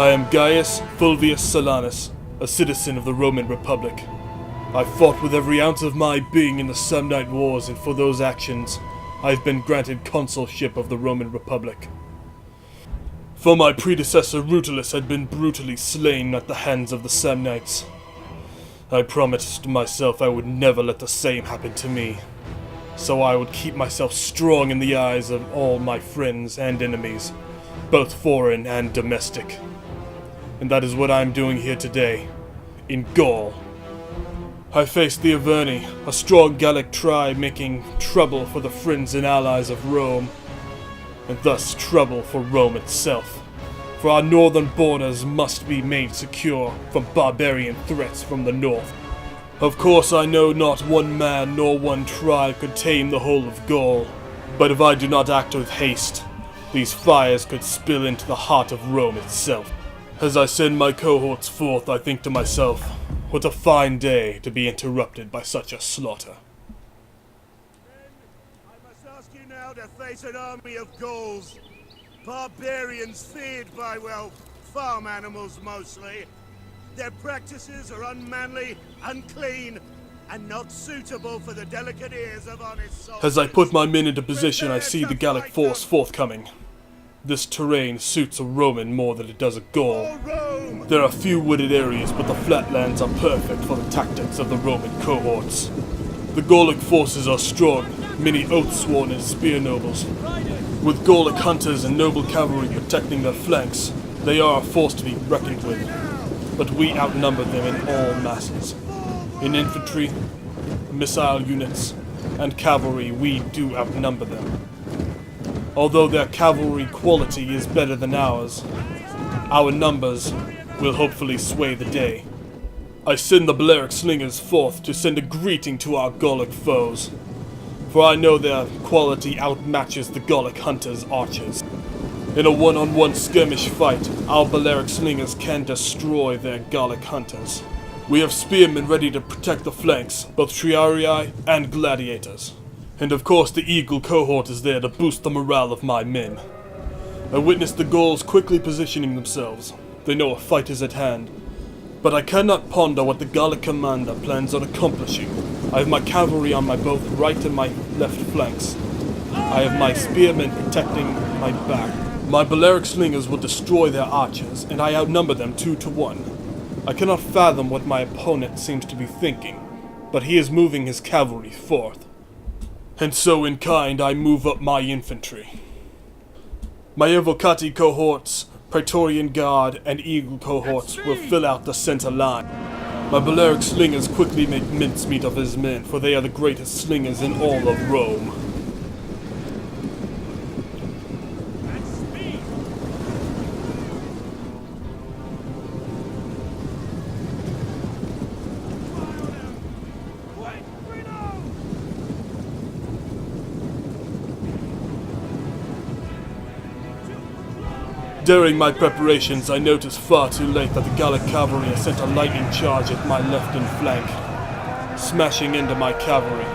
I am Gaius Fulvius Silanus, a citizen of the Roman Republic. I fought with every ounce of my being in the Samnite Wars, and for those actions, I have been granted consulship of the Roman Republic. For my predecessor Rutulus had been brutally slain at the hands of the Samnites. I promised myself I would never let the same happen to me, so I would keep myself strong in the eyes of all my friends and enemies, both foreign and domestic. And that is what I am doing here today, in Gaul. I faced the Arverni, a strong Gallic tribe making trouble for the friends and allies of Rome, and thus trouble for Rome itself. For our northern borders must be made secure from barbarian threats from the north. Of course, I know not one man nor one tribe could tame the whole of Gaul, but if I do not act with haste, these fires could spill into the heart of Rome itself. As I send my cohorts forth, I think to myself, what a fine day to be interrupted by such a slaughter. I must ask you now to face an army of Gauls. Barbarians feared by, well, farm animals mostly. Their practices are unmanly, unclean, and not suitable for the delicate ears of honest soldiers. As I put my men into position, I see the Gallic force forthcoming. This terrain suits a Roman more than it does a Gaul. There are few wooded areas, but the flatlands are perfect for the tactics of the Roman cohorts. The Gallic forces are strong, many oath-sworn and spear nobles. With Gallic hunters and noble cavalry protecting their flanks, they are a force to be reckoned with. But we outnumber them in all masses. In infantry, missile units, and cavalry, we do outnumber them. Although their cavalry quality is better than ours, our numbers will hopefully sway the day. I send the Balearic slingers forth to send a greeting to our Gallic foes, for I know their quality outmatches the Gallic hunters' archers. In a one-on-one skirmish fight, our Balearic slingers can destroy their Gallic hunters. We have spearmen ready to protect the flanks, both triarii and gladiators. And of course the Eagle cohort is there to boost the morale of my men. I witnessed the Gauls quickly positioning themselves. They know a fight is at hand. But I cannot ponder what the Gallic commander plans on accomplishing. I have my cavalry on my both right and my left flanks. I have my spearmen protecting my back. My Balearic slingers will destroy their archers, and I outnumber them 2 to 1. I cannot fathom what my opponent seems to be thinking, but he is moving his cavalry forth. And so in kind, I move up my infantry. My Evocati cohorts, Praetorian Guard, and Eagle cohorts will fill out the center line. My Balearic slingers quickly make mincemeat of his men, for they are the greatest slingers in all of Rome. During my preparations, I noticed far too late that the Gallic cavalry had sent a lightning charge at my left and flank, smashing into my cavalry.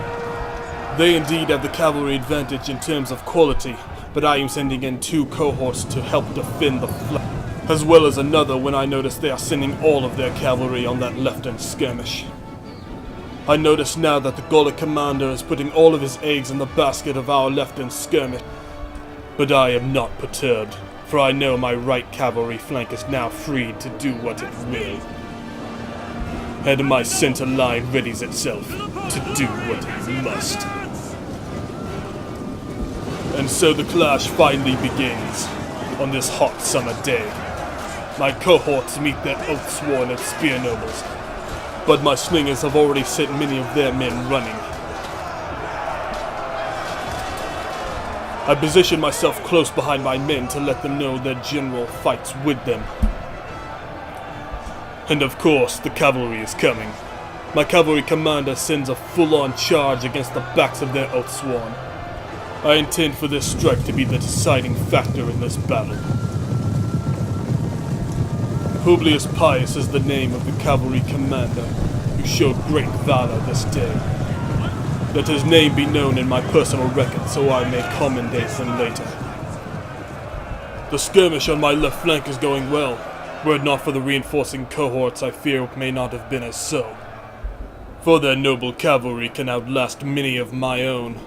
They indeed have the cavalry advantage in terms of quality, but I am sending in 2 cohorts to help defend the flank, as well as another when I notice they are sending all of their cavalry on that left-hand skirmish. I notice now that the Gallic commander is putting all of his eggs in the basket of our left-hand skirmish, but I am not perturbed. For I know my right cavalry flank is now freed to do what it will. And my center line readies itself to do what it must. And so the clash finally begins, on this hot summer day. My cohorts meet their oath-sworn and spear nobles, but my slingers have already sent many of their men running. I position myself close behind my men to let them know their general fights with them. And of course, the cavalry is coming. My cavalry commander sends a full-on charge against the backs of their oath-sworn. I intend for this strike to be the deciding factor in this battle. Publius Pius is the name of the cavalry commander, who showed great valor this day. Let his name be known in my personal record so I may commendate him later. The skirmish on my left flank is going well. Were it not for the reinforcing cohorts, I fear it may not have been as so. For their noble cavalry can outlast many of my own,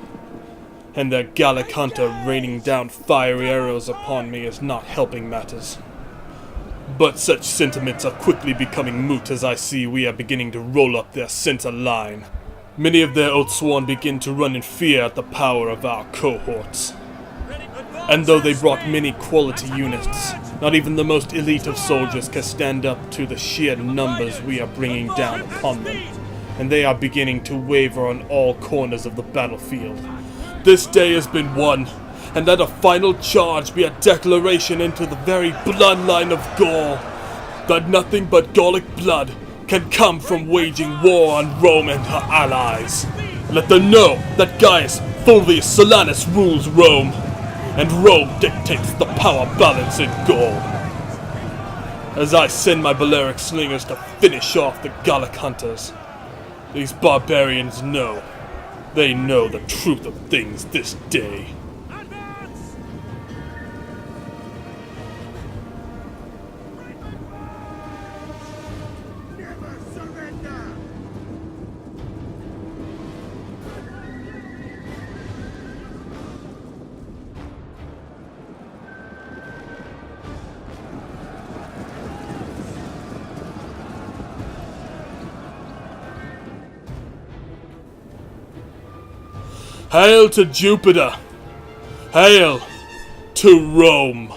and their Gallic hunter raining down fiery arrows upon me is not helping matters. But such sentiments are quickly becoming moot as I see we are beginning to roll up their center line. Many of their oathsworn begin to run in fear at the power of our cohorts. And though they brought many quality units, not even the most elite of soldiers can stand up to the sheer numbers we are bringing down upon them, and they are beginning to waver on all corners of the battlefield. This day has been won, and let a final charge be a declaration into the very bloodline of Gaul, that nothing but Gallic blood can come from waging war on Rome and her allies. Let them know that Gaius Fulvius Silanus rules Rome, and Rome dictates the power balance in Gaul. As I send my Balearic slingers to finish off the Gallic hunters, these barbarians know. They know the truth of things this day. Never surrender! Hail to Jupiter! Hail to Rome!